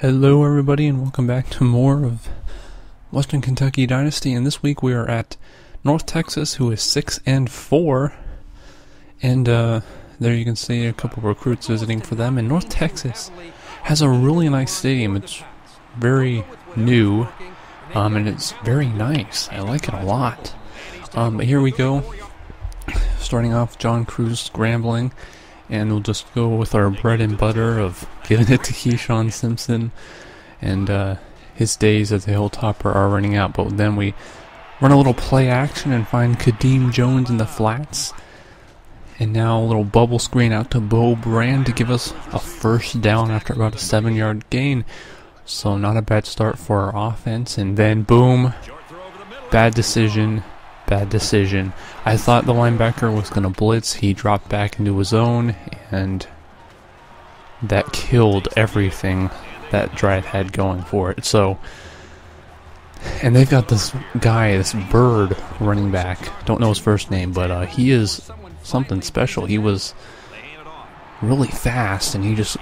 Hello everybody and welcome back to more of Western Kentucky Dynasty, and this week we are at North Texas, who is 6-4, and there you can see a couple of recruits visiting for them. And North Texas has a really nice stadium. It's very new, and it's very nice. I like it a lot. But here we go, starting off John Cruz scrambling. And we'll just go with our bread and butter of giving it to Keyshawn Simpson. And his days as a Hilltopper are running out. But then we run a little play action and find Kadeem Jones in the flats. And now a little bubble screen out to Bo Brand to give us a first down after about a 7-yard gain. So not a bad start for our offense. And then boom, bad decision. I thought the linebacker was going to blitz. He dropped back into his zone, and that killed everything that drive had going for it. So, and they've got this guy, this Bird running back. Don't know his first name, but he is something special. He was really fast, and he just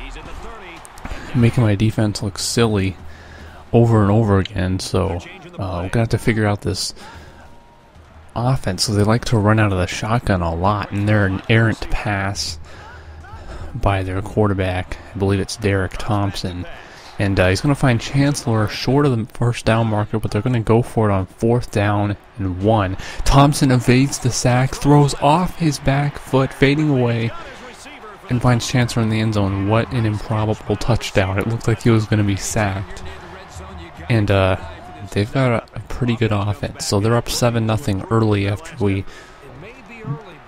making my defense look silly over and over again. So we're going to have to figure out this offense, so they like to run out of the shotgun a lot, and they're an errant pass by their quarterback. I believe it's Derek Thompson, and he's going to find Chancellor short of the first down marker, but they're going to go for it on 4th down and 1. Thompson evades the sack, throws off his back foot, fading away, and finds Chancellor in the end zone. What an improbable touchdown. It looked like he was going to be sacked. And they've got a pretty good offense, so they're up 7-0 early after we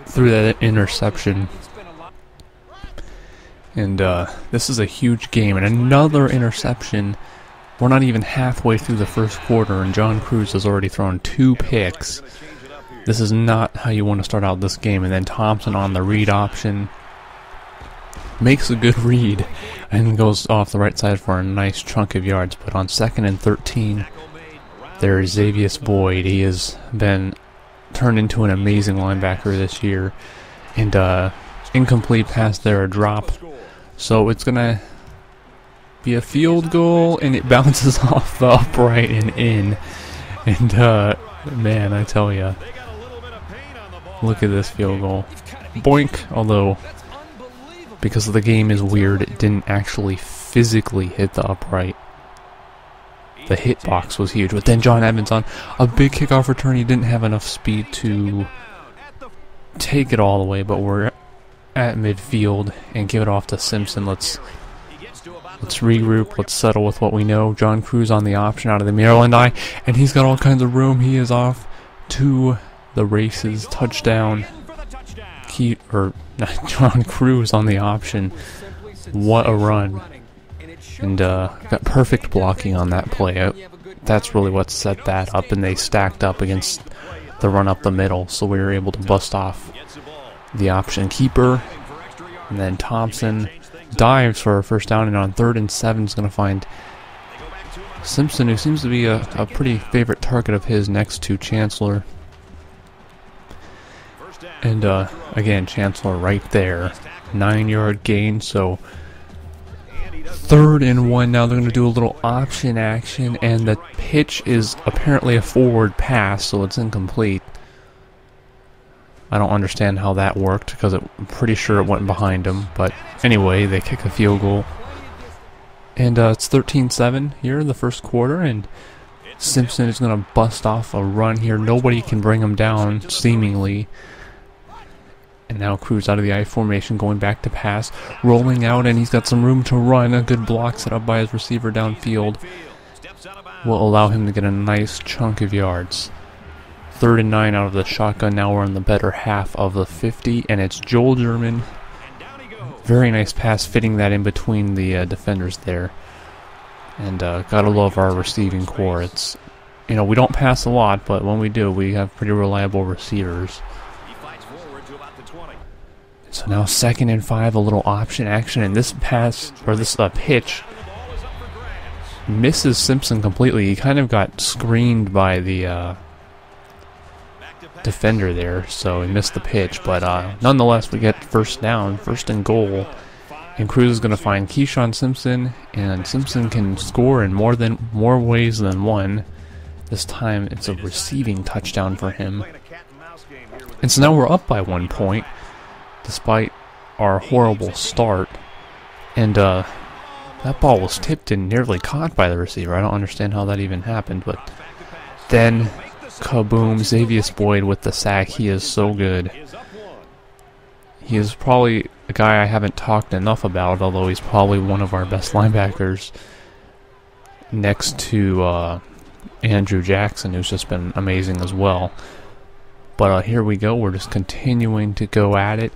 threw that interception. And this is a huge game, and another interception. We're not even halfway through the first quarter, and John Cruz has already thrown 2 picks. This is not how you want to start out this game. And then Thompson on the read option makes a good read and goes off the right side for a nice chunk of yards. But on 2nd and 13, there's Xavier Boyd. He has been turned into an amazing linebacker this year. And incomplete pass there, a drop. So it's going to be a field goal, and it bounces off the upright and in. And man, I tell ya, look at this field goal. Boink. Although, because the game is weird, it didn't actually physically hit the upright. The hitbox was huge. But then John Evans on a big kickoff return. He didn't have enough speed to take it all the way, but we're at midfield and give it off to Simpson. Let's regroup. Let's settle with what we know. John Cruz on the option out of the Maryland eye, and he's got all kinds of room. He is off to the races. Touchdown. John Cruz on the option. What a run. And got perfect blocking on that play. That's really what set that up, and they stacked up against the run up the middle, so we were able to bust off the option keeper. And then Thompson dives for a first down, and on 3rd and 7 is going to find Simpson, who seems to be a pretty favorite target of his, next to Chancellor. And again, Chancellor right there. 9-yard gain, so 3rd and 1. Now they're going to do a little option action, and the pitch is apparently a forward pass, so it's incomplete. I don't understand how that worked, because I'm pretty sure it went behind him. But anyway, they kick a field goal. And it's 13-7 here in the first quarter, and Simpson is going to bust off a run here. Nobody can bring him down, seemingly. And now Cruz out of the I formation, going back to pass, rolling out, and he's got some room to run. A good block set up by his receiver downfield will allow him to get a nice chunk of yards. 3rd and 9 out of the shotgun. Now we're in the better half of the 50, and it's Joel German. Very nice pass, fitting that in between the defenders there. And gotta love our receiving core. It's, we don't pass a lot, but when we do, we have pretty reliable receivers. So now 2nd and 5, a little option action, and this pass, or this pitch, misses Simpson completely. He kind of got screened by the defender there, so he missed the pitch. But nonetheless, we get first down, 1st and goal, And Cruz is going to find Keyshawn Simpson, and Simpson can score in more ways than one. This time it's a receiving touchdown for him. And so now we're up by 1 point, despite our horrible start. And that ball was tipped and nearly caught by the receiver. I don't understand how that even happened, but then kaboom, Xavier Boyd with the sack. He is so good. He is probably a guy I haven't talked enough about, although he's probably one of our best linebackers next to Andrew Jackson, who's just been amazing as well. But here we go. We're just continuing to go at it.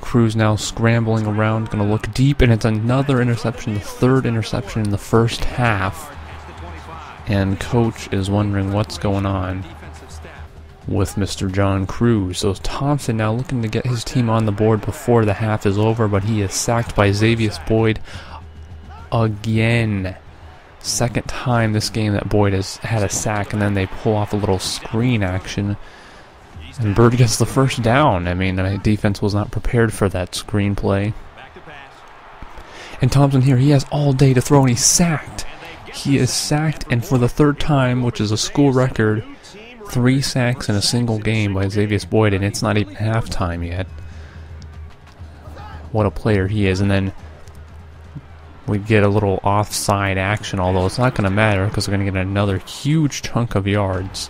Cruz now scrambling around, going to look deep, and it's another interception, the third interception in the first half. And Coach is wondering what's going on with Mr. John Cruz. So Thompson now looking to get his team on the board before the half is over, but he is sacked by Xavier Boyd again. Second time this game that Boyd has had a sack, and then they pull off a little screen action. And Bird gets the first down. I mean, the defense was not prepared for that screenplay. And Thompson here, he has all day to throw, and he's sacked. He is sacked, and for the third time, which is a school record, 3 sacks in a single game by Xavier Boyd, and it's not even halftime yet. What a player he is. And then we get a little offside action, although it's not going to matter because we're going to get another huge chunk of yards.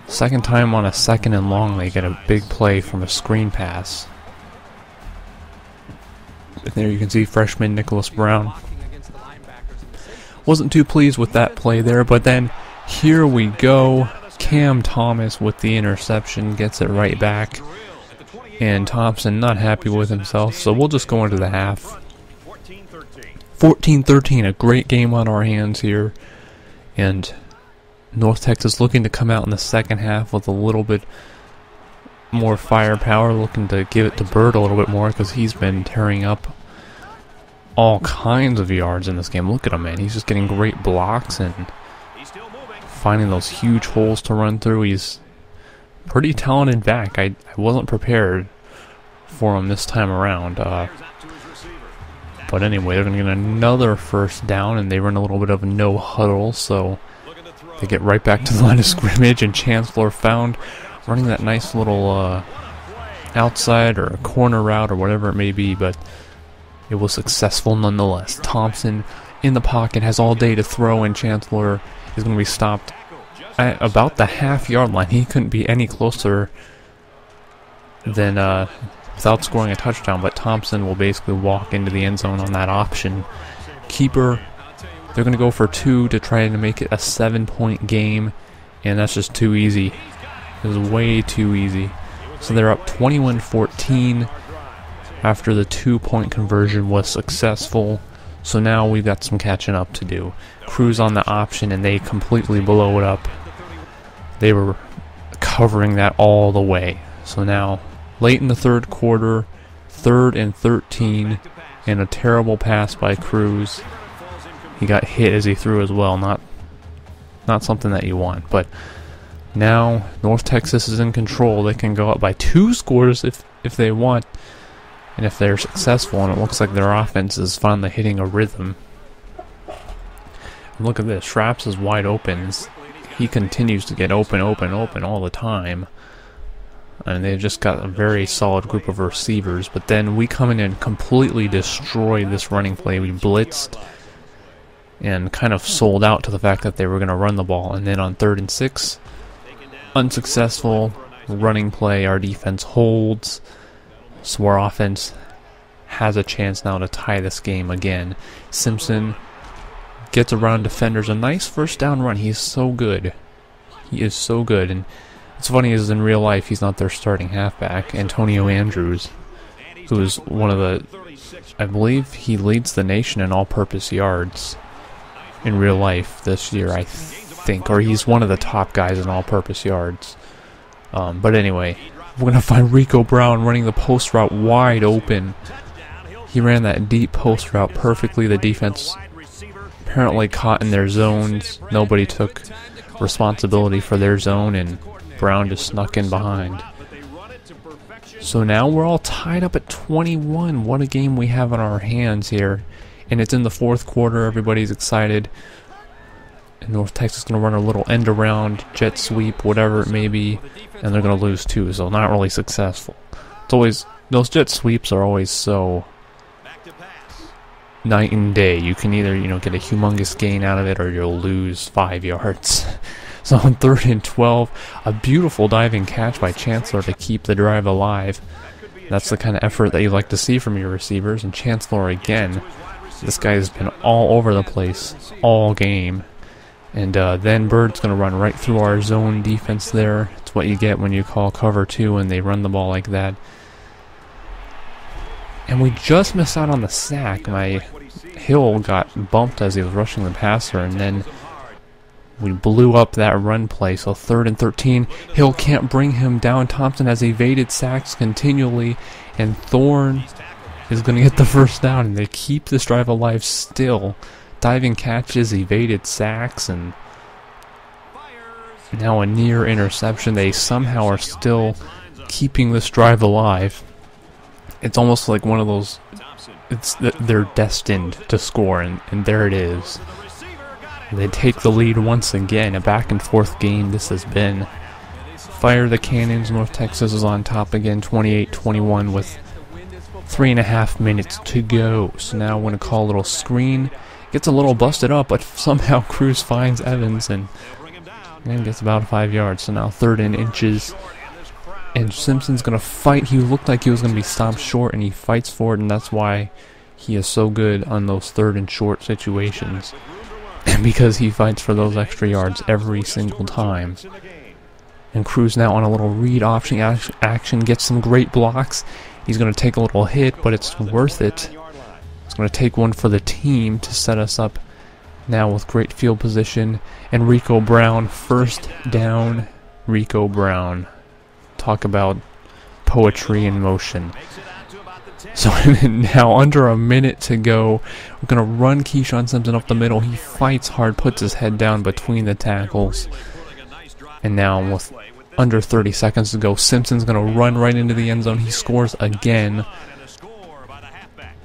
Second time on a 2nd and long, they get a big play from a screen pass. And there you can see freshman Nicholas Brown. Wasn't too pleased with that play there, but then here we go. Cam Thomas with the interception gets it right back. And Thompson not happy with himself, so we'll just go into the half. 14-13, a great game on our hands here. And North Texas looking to come out in the second half with a little bit more firepower, looking to give it to Bird a little bit more because he's been tearing up all kinds of yards in this game. Look at him, man. He's just getting great blocks and finding those huge holes to run through. He's pretty talented back. I wasn't prepared for him this time around. But anyway, they're going to get another first down, and they run a little bit of a no huddle, so they get right back to the line of scrimmage, and Chancellor found running that nice little outside or a corner route or whatever it may be, but it was successful nonetheless. Thompson in the pocket has all day to throw, and Chancellor is going to be stopped at about the half-yard line. He couldn't be any closer than without scoring a touchdown, but Thompson will basically walk into the end zone on that option. Keeper, they're going to go for 2 to try to make it a 7-point game, and that's just too easy. It was way too easy. So they're up 21-14 after the 2-point conversion was successful. So now we've got some catching up to do. Cruz on the option, and they completely blow it up. They were covering that all the way. So now, late in the third quarter, 3rd and 13, and a terrible pass by Cruz. He got hit as he threw as well. Not something that you want. But now North Texas is in control. They can go up by 2 scores if they want, and if they're successful. And it looks like their offense is finally hitting a rhythm. And look at this. Schraps is wide open. He continues to get open all the time. And they've just got a very solid group of receivers. But then we come in and completely destroy this running play. We blitzed and kind of sold out to the fact that they were going to run the ball. And then on 3rd and 6, unsuccessful running play. Our defense holds. So our offense has a chance now to tie this game again. Simpson gets around defenders. A nice first down run. He's so good. He is so good. And what's funny is in real life, he's not their starting halfback. Antonio Andrews, who is one of the, I believe he leads the nation in all-purpose yards in real life this year, I think. Or he's one of the top guys in all-purpose yards. But anyway, we're going to find Rico Brown running the post route wide open. He ran that deep post route perfectly. The defense apparently caught in their zones. Nobody took responsibility for their zone, and Brown just snuck in behind. So now we're all tied up at 21. What a game we have on our hands here. And it's in the fourth quarter. Everybody's excited. And North Texas is going to run a little end around, jet sweep, whatever it may be. And they're going to lose too, so not really successful. It's always, those jet sweeps are always so night and day. You can either, get a humongous gain out of it or you'll lose 5 yards. So on 3rd and 12, a beautiful diving catch by Chancellor to keep the drive alive. That's the kind of effort that you like to see from your receivers. And Chancellor again, this guy has been all over the place all game. And then Bird's going to run right through our zone defense there. It's what you get when you call cover 2 and they run the ball like that. And we just missed out on the sack. My Hill got bumped as he was rushing the passer, and then we blew up that run play. So 3rd and 13, Hill can't bring him down. Thompson has evaded sacks continually, and Thorne is going to get the first down, and they keep this drive alive still. Diving catches, evaded sacks, and now a near interception. They somehow are still keeping this drive alive. It's almost like one of those, they're destined to score, and there it is. They take the lead once again. A back and forth game this has been. Fire the cannons. North Texas is on top again, 28-21 with 3.5 minutes to go. So now we're going to call a little screen. Gets a little busted up, but somehow Cruz finds Evans and gets about 5 yards. So now 3rd and inches. And Simpson's going to fight. He looked like he was going to be stopped short, and he fights for it, and that's why he is so good on those 3rd and short situations. Because he fights for those extra yards every single time. And Cruz now on a little read option action, gets some great blocks. He's going to take a little hit, but it's worth it. He's going to take one for the team to set us up now with great field position. And Rico Brown, first down, Rico Brown. Talk about poetry in motion. So now under a minute to go, we're going to run Keyshawn Simpson up the middle. He fights hard, puts his head down between the tackles. And now with under 30 seconds to go, Simpson's going to run right into the end zone. He scores again.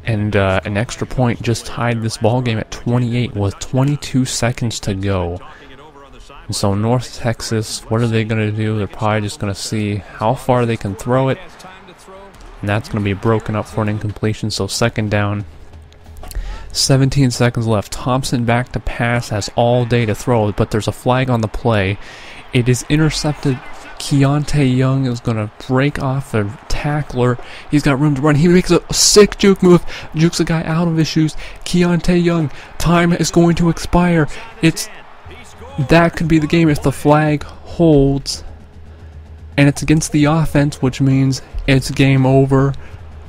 And an extra point just tied this ball game at 28 with 22 seconds to go. And so North Texas, what are they going to do? They're probably just going to see how far they can throw it. And that's going to be broken up for an incompletion. So 2nd down, 17 seconds left. Thompson back to pass, has all day to throw, but there's a flag on the play. It is intercepted. Keontae Young is going to break off a tackler. He's got room to run. He makes a sick juke move. Jukes a guy out of his shoes. Keontae Young, time is going to expire. That could be the game if the flag holds. And it's against the offense, which means it's game over.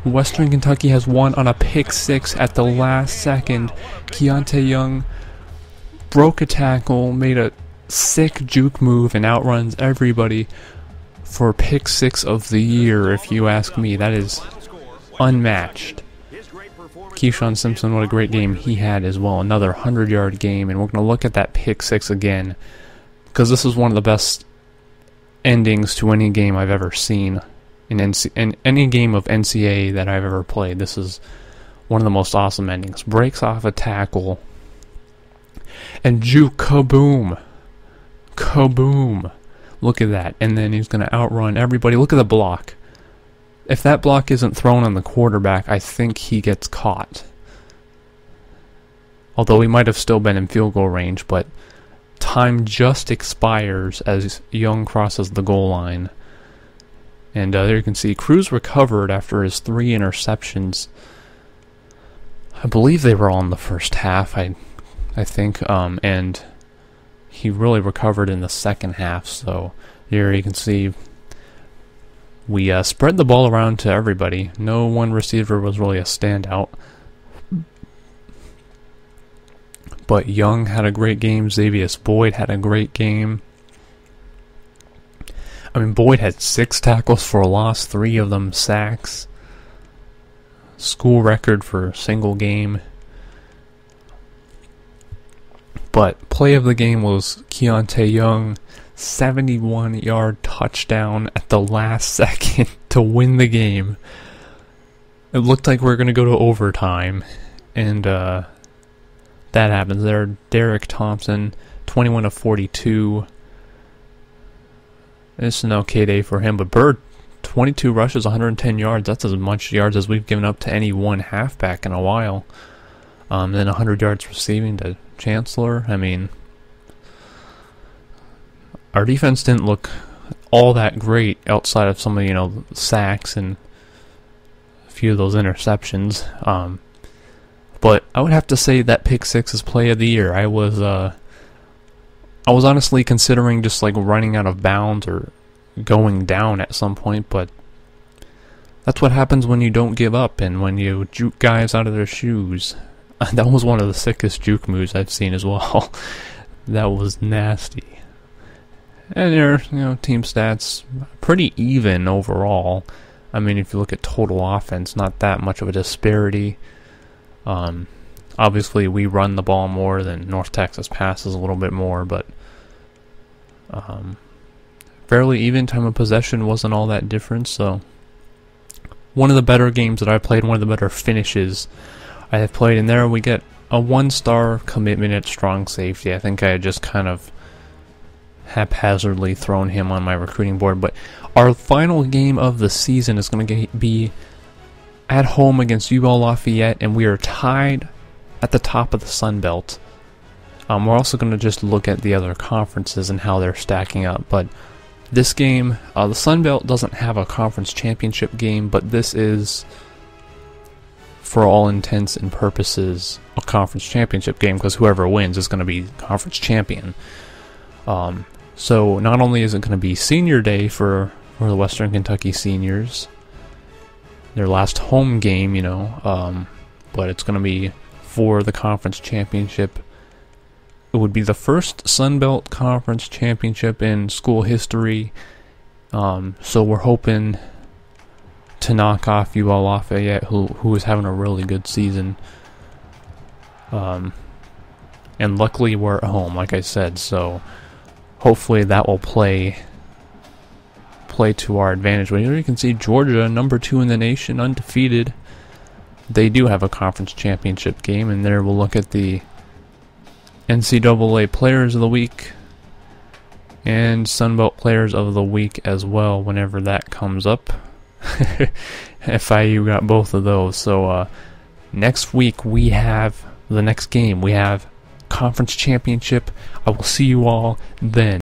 Western Kentucky has won on a pick 6 at the last second. Keontae Young broke a tackle, made a sick juke move, and outruns everybody for pick 6 of the year, if you ask me. That is unmatched. Keyshawn Simpson, what a great game he had as well. Another 100-yard game, and we're going to look at that pick 6 again, because this is one of the best endings to any game I've ever seen in any game of NCAA that I've ever played. This is one of the most awesome endings. Breaks off a tackle, and juke, kaboom, kaboom. Look at that, and then he's going to outrun everybody. Look at the block. If that block isn't thrown on the quarterback, I think he gets caught. Although he might have still been in field goal range, but time just expires as Young crosses the goal line. And there you can see Cruz recovered after his 3 interceptions. I believe they were all in the first half, I think, and he really recovered in the second half. So here you can see we spread the ball around to everybody. No one receiver was really a standout. But Young had a great game. Xavius Boyd had a great game. I mean, Boyd had 6 tackles for a loss, 3 of them sacks. School record for a single game. But play of the game was Keontae Young, 71-yard touchdown at the last second. to win the game. It looked like we were going to go to overtime, and that happens there. Derek Thompson, 21 of 42. It's an okay day for him, but Bird, 22 rushes, 110 yards. That's as much yards as we've given up to any one halfback in a while. Then 100 yards receiving to Chancellor. I mean, our defense didn't look all that great outside of some of sacks and a few of those interceptions. But I would have to say that pick six is play of the year. I was honestly considering just like running out of bounds or going down at some point, but that's what happens when you don't give up and when you juke guys out of their shoes. That was one of the sickest juke moves I've seen as well. That was nasty. And their team stats pretty even overall. I mean, if you look at total offense, not that much of a disparity. Obviously, we run the ball more than North Texas passes a little bit more, but fairly even. Time of possession wasn't all that different, so one of the better games that I played, one of the better finishes I have played. In there, we get a 1-star commitment at strong safety. I think I had just kind of haphazardly thrown him on my recruiting board, but our final game of the season is going to be at home against UL Lafayette, and we are tied at the top of the Sun Belt. We're also going to just look at the other conferences and how they're stacking up, but this game, the Sun Belt doesn't have a conference championship game, but this is, for all intents and purposes, a conference championship game, because whoever wins is going to be conference champion. So not only is it going to be senior day for the Western Kentucky seniors, their last home game, but it's going to be for the conference championship. It would be the first Sun Belt Conference championship in school history. So we're hoping to knock off UL Lafayette, who is having a really good season. And luckily we're at home, like I said, so hopefully that will play to our advantage. But here you can see Georgia, number 2 in the nation, undefeated. They do have a conference championship game, and there we'll look at the NCAA Players of the Week and Sunbelt Players of the Week as well, whenever that comes up. FIU got both of those. So next week we have the next game. We have conference championship. I will see you all then.